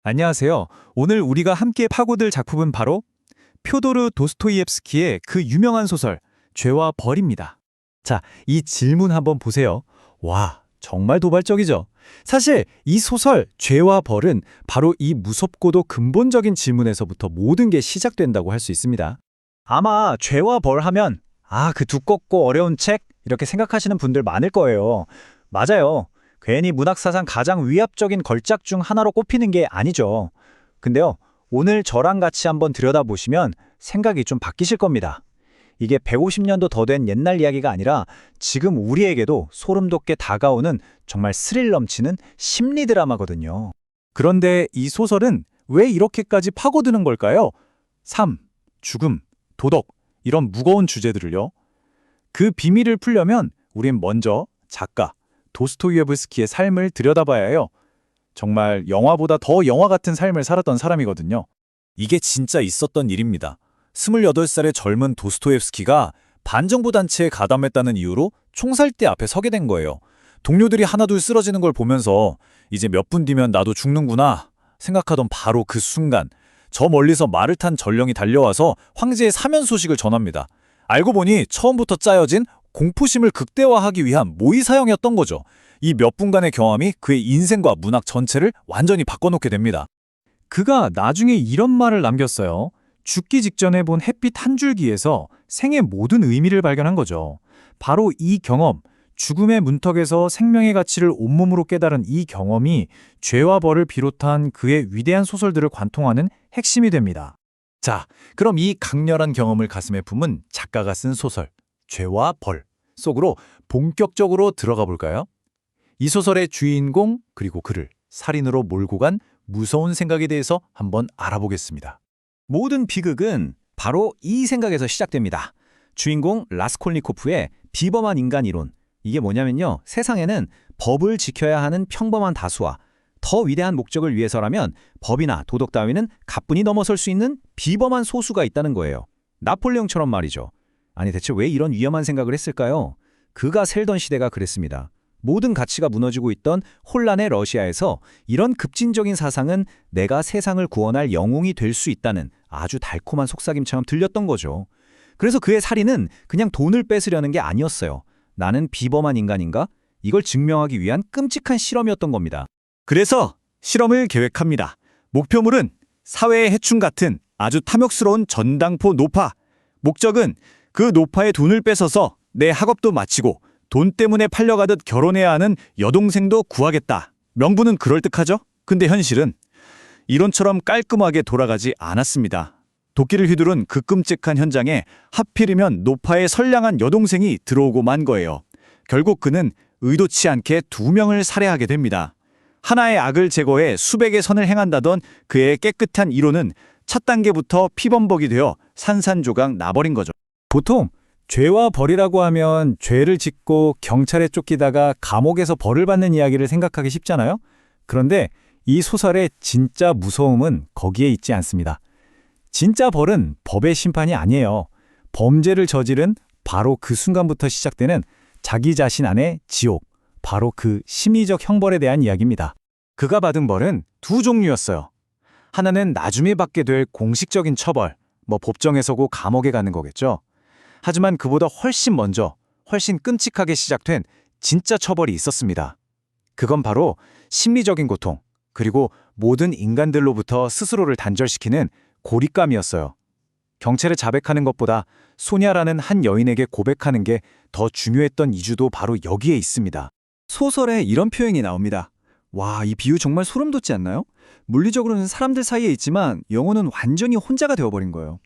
안녕하세요. 오늘 우리가 함께 파고들 작품은 바로 표도르 도스토이옙스키의 그 유명한 소설 죄와 벌입니다. 자, 이 질문 한번 보세요. 와, 정말 도발적이죠? 사실 이 소설 죄와 벌은 바로 이 무섭고도 근본적인 질문에서부터 모든 게 시작된다고 할 수 있습니다. 아마 죄와 벌 하면 그 두껍고 어려운 책 이렇게 생각하시는 분들 많을 거예요. 맞아요. 괜히 문학사상 가장 위압적인 걸작 중 하나로 꼽히는 게 아니죠. 근데요, 오늘 저랑 같이 한번 들여다보시면 생각이 좀 바뀌실 겁니다. 이게 150년도 더 된 옛날 이야기가 아니라 지금 우리에게도 소름 돋게 다가오는 정말 스릴 넘치는 심리 드라마거든요. 그런데 이 소설은 왜 이렇게까지 파고드는 걸까요? 삶, 죽음, 도덕, 이런 무거운 주제들을요. 그 비밀을 풀려면 우린 먼저 작가 도스토이옙스키의 삶을 들여다봐야 해요. 정말 영화보다 더 영화 같은 삶을 살았던 사람이거든요. 이게 진짜 있었던 일입니다. 28살의 젊은 도스토옙스키가 반정부 단체에 가담했다는 이유로 총살대 앞에 서게 된 거예요. 동료들이 하나둘 쓰러지는 걸 보면서 이제 몇 분 뒤면 나도 죽는구나 생각하던 바로 그 순간 저 멀리서 말을 탄 전령이 달려와서 황제의 사면 소식을 전합니다. 알고 보니 처음부터 짜여진 공포심을 극대화하기 위한 모의 사형이었던 거죠. 이 몇 분간의 경험이 그의 인생과 문학 전체를 완전히 바꿔놓게 됩니다. 그가 나중에 이런 말을 남겼어요. 죽기 직전에 본 햇빛 한 줄기에서 생의 모든 의미를 발견한 거죠. 바로 이 경험, 죽음의 문턱에서 생명의 가치를 온몸으로 깨달은 이 경험이 죄와 벌을 비롯한 그의 위대한 소설들을 관통하는 핵심이 됩니다. 자, 그럼 이 강렬한 경험을 가슴에 품은 작가가 쓴 소설 죄와 벌 속으로 본격적으로 들어가 볼까요? 이 소설의 주인공 그리고 그를 살인으로 몰고 간 무서운 생각에 대해서 한번 알아보겠습니다. 모든 비극은 바로 이 생각에서 시작됩니다. 주인공 라스콜니코프의 비범한 인간 이론. 이게 뭐냐면요. 세상에는 법을 지켜야 하는 평범한 다수와 더 위대한 목적을 위해서라면 법이나 도덕 따위는 가뿐히 넘어설 수 있는 비범한 소수가 있다는 거예요. 나폴레옹처럼 말이죠. 아니 대체 왜 이런 위험한 생각을 했을까요? 그가 살던 시대가 그랬습니다. 모든 가치가 무너지고 있던 혼란의 러시아에서 이런 급진적인 사상은 내가 세상을 구원할 영웅이 될 수 있다는 아주 달콤한 속삭임처럼 들렸던 거죠. 그래서 그의 살인은 그냥 돈을 뺏으려는 게 아니었어요. 나는 비범한 인간인가? 이걸 증명하기 위한 끔찍한 실험이었던 겁니다. 그래서 실험을 계획합니다. 목표물은 사회의 해충 같은 아주 탐욕스러운 전당포 노파. 목적은 그 노파의 돈을 뺏어서 내 학업도 마치고 돈 때문에 팔려가듯 결혼해야 하는 여동생도 구하겠다. 명분은 그럴듯하죠? 근데 현실은 이론처럼 깔끔하게 돌아가지 않았습니다. 도끼를 휘두른 그 끔찍한 현장에 하필이면 노파의 선량한 여동생이 들어오고 만 거예요. 결국 그는 의도치 않게 2명을 살해하게 됩니다. 하나의 악을 제거해 수백의 선을 행한다던 그의 깨끗한 이론은 첫 단계부터 피범벅이 되어 산산조각 나버린 거죠. 보통 죄와 벌이라고 하면 죄를 짓고 경찰에 쫓기다가 감옥에서 벌을 받는 이야기를 생각하기 쉽잖아요? 그런데 이 소설의 진짜 무서움은 거기에 있지 않습니다. 진짜 벌은 법의 심판이 아니에요. 범죄를 저지른 바로 그 순간부터 시작되는 자기 자신 안의 지옥, 바로 그 심리적 형벌에 대한 이야기입니다. 그가 받은 벌은 2종류였어요. 하나는 나중에 받게 될 공식적인 처벌, 법정에 서고 감옥에 가는 거겠죠. 하지만 그보다 훨씬 먼저, 훨씬 끔찍하게 시작된 진짜 처벌이 있었습니다. 그건 바로 심리적인 고통, 그리고 모든 인간들로부터 스스로를 단절시키는 고립감이었어요. 경찰에 자백하는 것보다 소냐라는 한 여인에게 고백하는 게 더 중요했던 이유도 바로 여기에 있습니다. 소설에 이런 표현이 나옵니다. 와, 이 비유 정말 소름 돋지 않나요? 물리적으로는 사람들 사이에 있지만 영혼은 완전히 혼자가 되어버린 거예요.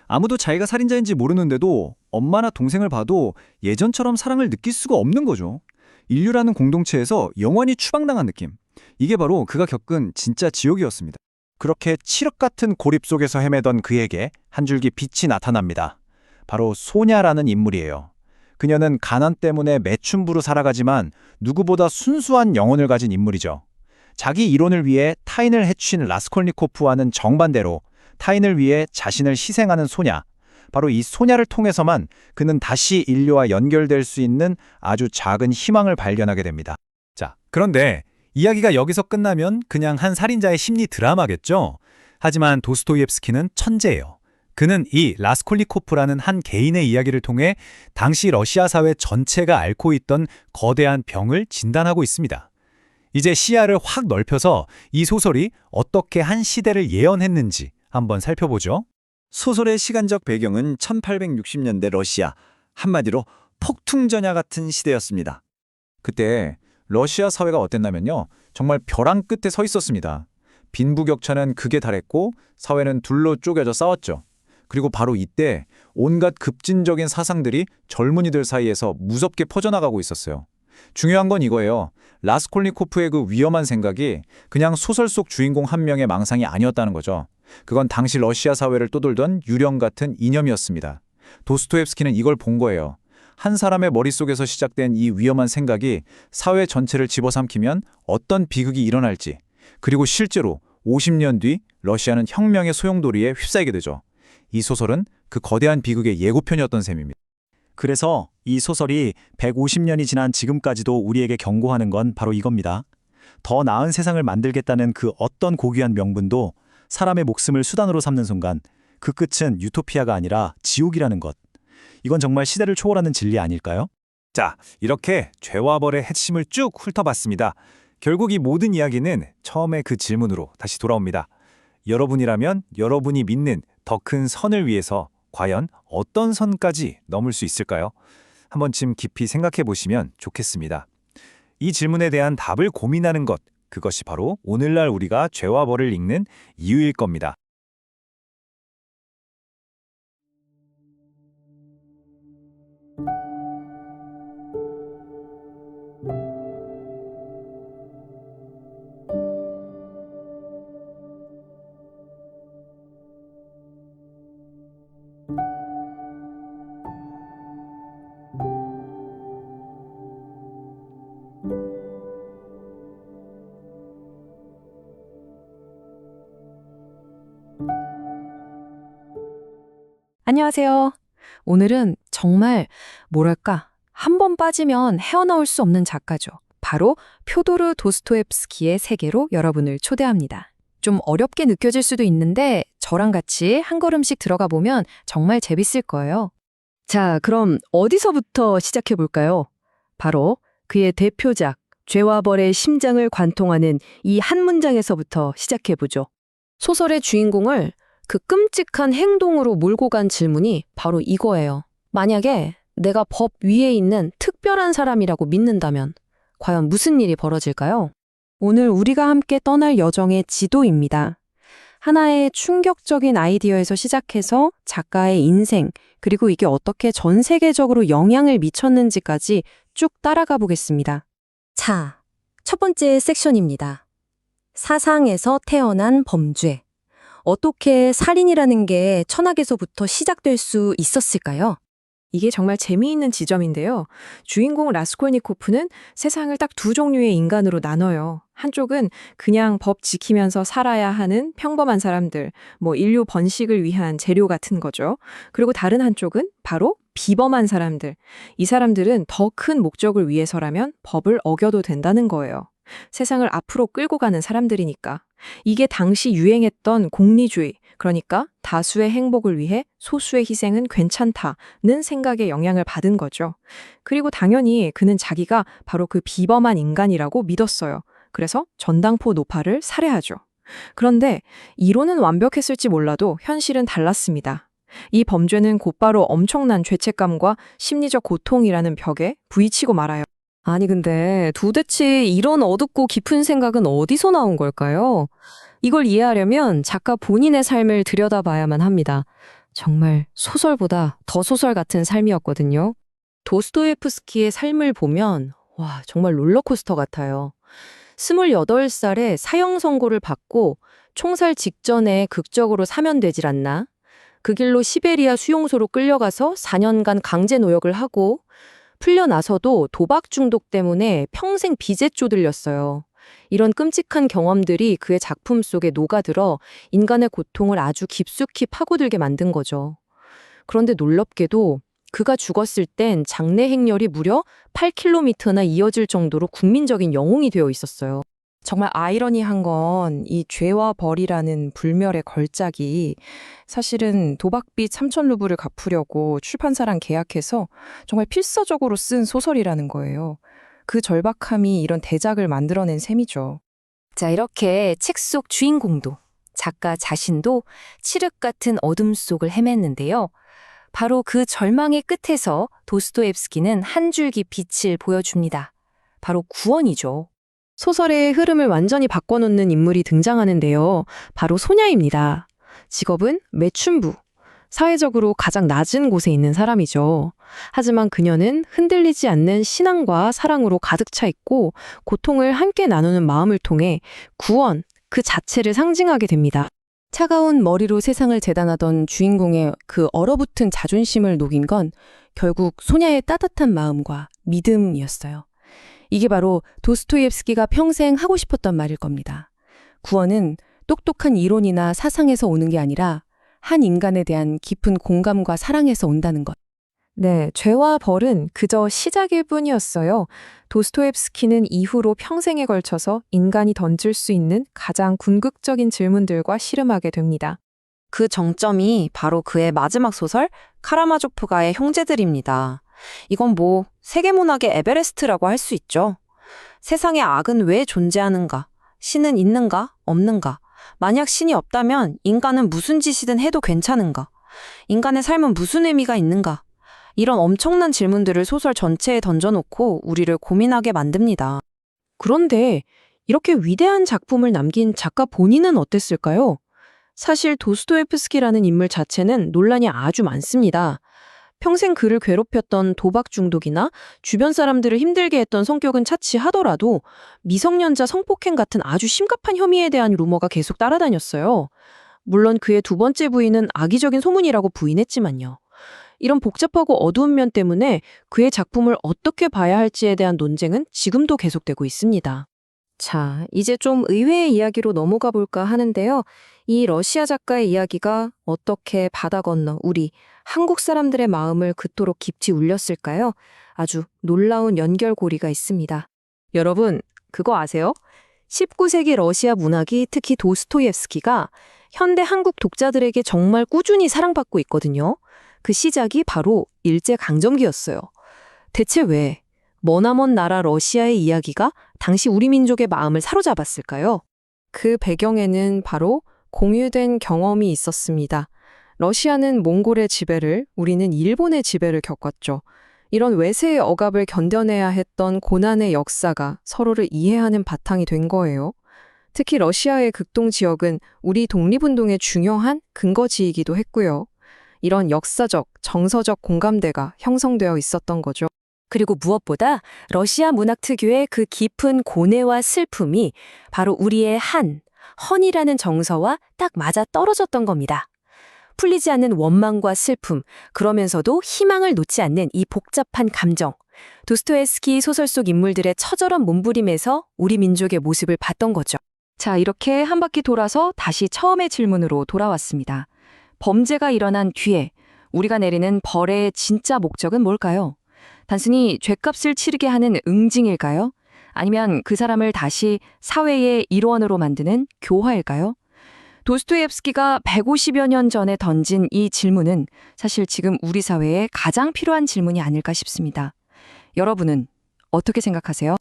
아무도 자기가 살인자인지 모르는데도 엄마나 동생을 봐도 예전처럼 사랑을 느낄 수가 없는 거죠. 인류라는 공동체에서 영원히 추방당한 느낌. 이게 바로 그가 겪은 진짜 지옥이었습니다. 그렇게 칠흑 같은 고립 속에서 헤매던 그에게 한 줄기 빛이 나타납니다. 바로 소냐라는 인물이에요. 그녀는 가난 때문에 매춘부로 살아가지만 누구보다 순수한 영혼을 가진 인물이죠. 자기 이론을 위해 타인을 해친 라스콜니코프와는 정반대로 타인을 위해 자신을 희생하는 소냐. 바로 이 소냐를 통해서만 그는 다시 인류와 연결될 수 있는 아주 작은 희망을 발견하게 됩니다. 자, 그런데 이야기가 여기서 끝나면 그냥 한 살인자의 심리 드라마겠죠? 하지만 도스토옙스키는 천재예요. 그는 이 라스콜니코프라는 한 개인의 이야기를 통해 당시 러시아 사회 전체가 앓고 있던 거대한 병을 진단하고 있습니다. 이제 시야를 확 넓혀서 이 소설이 어떻게 한 시대를 예언했는지 한번 살펴보죠. 소설의 시간적 배경은 1860년대 러시아, 한마디로 폭풍전야 같은 시대였습니다. 그때 러시아 사회가 어땠냐면요. 정말 벼랑 끝에 서 있었습니다. 빈부격차는 극에 달했고 사회는 둘로 쪼개져 싸웠죠. 그리고 바로 이때 온갖 급진적인 사상들이 젊은이들 사이에서 무섭게 퍼져나가고 있었어요. 중요한 건 이거예요. 라스콜니코프의 그 위험한 생각이 그냥 소설 속 주인공 한 명의 망상이 아니었다는 거죠. 그건 당시 러시아 사회를 떠돌던 유령 같은 이념이었습니다. 도스토옙스키는 이걸 본 거예요. 한 사람의 머릿속에서 시작된 이 위험한 생각이 사회 전체를 집어삼키면 어떤 비극이 일어날지, 그리고 실제로 50년 뒤 러시아는 혁명의 소용돌이에 휩싸이게 되죠. 이 소설은 그 거대한 비극의 예고편이었던 셈입니다. 그래서 이 소설이 150년이 지난 지금까지도 우리에게 경고하는 건 바로 이겁니다. 더 나은 세상을 만들겠다는 그 어떤 고귀한 명분도 사람의 목숨을 수단으로 삼는 순간 그 끝은 유토피아가 아니라 지옥이라는 것. 이건 정말 시대를 초월하는 진리 아닐까요? 자, 이렇게 죄와 벌의 핵심을 쭉 훑어봤습니다. 결국 이 모든 이야기는 처음에 그 질문으로 다시 돌아옵니다. 여러분이라면 여러분이 믿는 더 큰 선을 위해서 과연 어떤 선까지 넘을 수 있을까요? 한 번쯤 깊이 생각해 보시면 좋겠습니다. 이 질문에 대한 답을 고민하는 것, 그것이 바로 오늘날 우리가 죄와 벌을 읽는 이유일 겁니다. 안녕하세요. 오늘은 정말 뭐랄까 한 번 빠지면 헤어나올 수 없는 작가죠. 바로 표도르 도스토옙스키의 세계로 여러분을 초대합니다. 좀 어렵게 느껴질 수도 있는데 저랑 같이 한 걸음씩 들어가 보면 정말 재밌을 거예요. 자, 그럼 어디서부터 시작해 볼까요? 바로 그의 대표작 죄와 벌의 심장을 관통하는 이 한 문장에서부터 시작해 보죠. 소설의 주인공을 그 끔찍한 행동으로 몰고 간 질문이 바로 이거예요. 만약에 내가 법 위에 있는 특별한 사람이라고 믿는다면 과연 무슨 일이 벌어질까요? 오늘 우리가 함께 떠날 여정의 지도입니다. 하나의 충격적인 아이디어에서 시작해서 작가의 인생, 그리고 이게 어떻게 전 세계적으로 영향을 미쳤는지까지 쭉 따라가 보겠습니다. 자, 첫 번째 섹션입니다. 사상에서 태어난 범죄. 어떻게 살인이라는 게 천학에서부터 시작될 수 있었을까요? 이게 정말 재미있는 지점인데요. 주인공 라스콜니코프는 세상을 딱 두 종류의 인간으로 나눠요. 한쪽은 그냥 법 지키면서 살아야 하는 평범한 사람들, 인류 번식을 위한 재료 같은 거죠. 그리고 다른 한쪽은 바로 비범한 사람들. 이 사람들은 더 큰 목적을 위해서라면 법을 어겨도 된다는 거예요. 세상을 앞으로 끌고 가는 사람들이니까. 이게 당시 유행했던 공리주의, 그러니까 다수의 행복을 위해 소수의 희생은 괜찮다는 생각에 영향을 받은 거죠. 그리고 당연히 그는 자기가 바로 그 비범한 인간이라고 믿었어요. 그래서 전당포 노파를 살해하죠. 그런데 이론은 완벽했을지 몰라도 현실은 달랐습니다. 이 범죄는 곧바로 엄청난 죄책감과 심리적 고통이라는 벽에 부딪히고 말아요. 아니 근데 도대체 이런 어둡고 깊은 생각은 어디서 나온 걸까요? 이걸 이해하려면 작가 본인의 삶을 들여다봐야만 합니다. 정말 소설보다 더 소설 같은 삶이었거든요. 도스토옙스키의 삶을 보면 와 정말 롤러코스터 같아요. 28살에 사형 선고를 받고 총살 직전에 극적으로 사면되질 않나? 그 길로 시베리아 수용소로 끌려가서 4년간 강제 노역을 하고 풀려나서도 도박 중독 때문에 평생 빚에 쪼들렸어요. 이런 끔찍한 경험들이 그의 작품 속에 녹아들어 인간의 고통을 아주 깊숙이 파고들게 만든 거죠. 그런데 놀랍게도 그가 죽었을 땐 장내 행렬이 무려 8km나 이어질 정도로 국민적인 영웅이 되어 있었어요. 정말 아이러니한 건 이 죄와 벌이라는 불멸의 걸작이 사실은 도박빚 3천 루블을 갚으려고 출판사랑 계약해서 정말 필사적으로 쓴 소설이라는 거예요. 그 절박함이 이런 대작을 만들어낸 셈이죠. 자, 이렇게 책 속 주인공도 작가 자신도 칠흑 같은 어둠 속을 헤맸는데요. 바로 그 절망의 끝에서 도스토옙스키는 한 줄기 빛을 보여줍니다. 바로 구원이죠. 소설의 흐름을 완전히 바꿔놓는 인물이 등장하는데요. 바로 소냐입니다. 직업은 매춘부. 사회적으로 가장 낮은 곳에 있는 사람이죠. 하지만 그녀는 흔들리지 않는 신앙과 사랑으로 가득 차 있고 고통을 함께 나누는 마음을 통해 구원, 그 자체를 상징하게 됩니다. 차가운 머리로 세상을 재단하던 주인공의 그 얼어붙은 자존심을 녹인 건 결국 소냐의 따뜻한 마음과 믿음이었어요. 이게 바로 도스토옙스키가 평생 하고 싶었던 말일 겁니다. 구원은 똑똑한 이론이나 사상에서 오는 게 아니라 한 인간에 대한 깊은 공감과 사랑에서 온다는 것. 네, 죄와 벌은 그저 시작일 뿐이었어요. 도스토옙스키는 이후로 평생에 걸쳐서 인간이 던질 수 있는 가장 궁극적인 질문들과 씨름하게 됩니다. 그 정점이 바로 그의 마지막 소설 카라마조프가의 형제들입니다. 이건 뭐 세계문학의 에베레스트라고 할 수 있죠. 세상에 악은 왜 존재하는가? 신은 있는가? 없는가? 만약 신이 없다면 인간은 무슨 짓이든 해도 괜찮은가? 인간의 삶은 무슨 의미가 있는가? 이런 엄청난 질문들을 소설 전체에 던져놓고 우리를 고민하게 만듭니다. 그런데 이렇게 위대한 작품을 남긴 작가 본인은 어땠을까요? 사실 도스토옙스키라는 인물 자체는 논란이 아주 많습니다. 평생 그를 괴롭혔던 도박 중독이나 주변 사람들을 힘들게 했던 성격은 차치하더라도 미성년자 성폭행 같은 아주 심각한 혐의에 대한 루머가 계속 따라다녔어요. 물론 그의 두 번째 부인은 악의적인 소문이라고 부인했지만요. 이런 복잡하고 어두운 면 때문에 그의 작품을 어떻게 봐야 할지에 대한 논쟁은 지금도 계속되고 있습니다. 자, 이제 좀 의외의 이야기로 넘어가 볼까 하는데요. 이 러시아 작가의 이야기가 어떻게 바다 건너 우리 한국 사람들의 마음을 그토록 깊이 울렸을까요? 아주 놀라운 연결고리가 있습니다. 여러분, 그거 아세요? 19세기 러시아 문학이 특히 도스토옙스키가 현대 한국 독자들에게 정말 꾸준히 사랑받고 있거든요. 그 시작이 바로 일제강점기였어요. 대체 왜 머나먼 나라 러시아의 이야기가 당시 우리 민족의 마음을 사로잡았을까요? 그 배경에는 바로 공유된 경험이 있었습니다. 러시아는 몽골의 지배를, 우리는 일본의 지배를 겪었죠. 이런 외세의 억압을 견뎌내야 했던 고난의 역사가 서로를 이해하는 바탕이 된 거예요. 특히 러시아의 극동 지역은 우리 독립운동의 중요한 근거지이기도 했고요. 이런 역사적, 정서적 공감대가 형성되어 있었던 거죠. 그리고 무엇보다 러시아 문학 특유의 그 깊은 고뇌와 슬픔이 바로 우리의 헌이라는 정서와 딱 맞아 떨어졌던 겁니다. 풀리지 않는 원망과 슬픔, 그러면서도 희망을 놓지 않는 이 복잡한 감정. 도스토옙스키 소설 속 인물들의 처절한 몸부림에서 우리 민족의 모습을 봤던 거죠. 자, 이렇게 한 바퀴 돌아서 다시 처음의 질문으로 돌아왔습니다. 범죄가 일어난 뒤에 우리가 내리는 벌의 진짜 목적은 뭘까요? 단순히 죗값을 치르게 하는 응징일까요? 아니면 그 사람을 다시 사회의 일원으로 만드는 교화일까요? 도스토옙스키가 150여 년 전에 던진 이 질문은 사실 지금 우리 사회에 가장 필요한 질문이 아닐까 싶습니다. 여러분은 어떻게 생각하세요?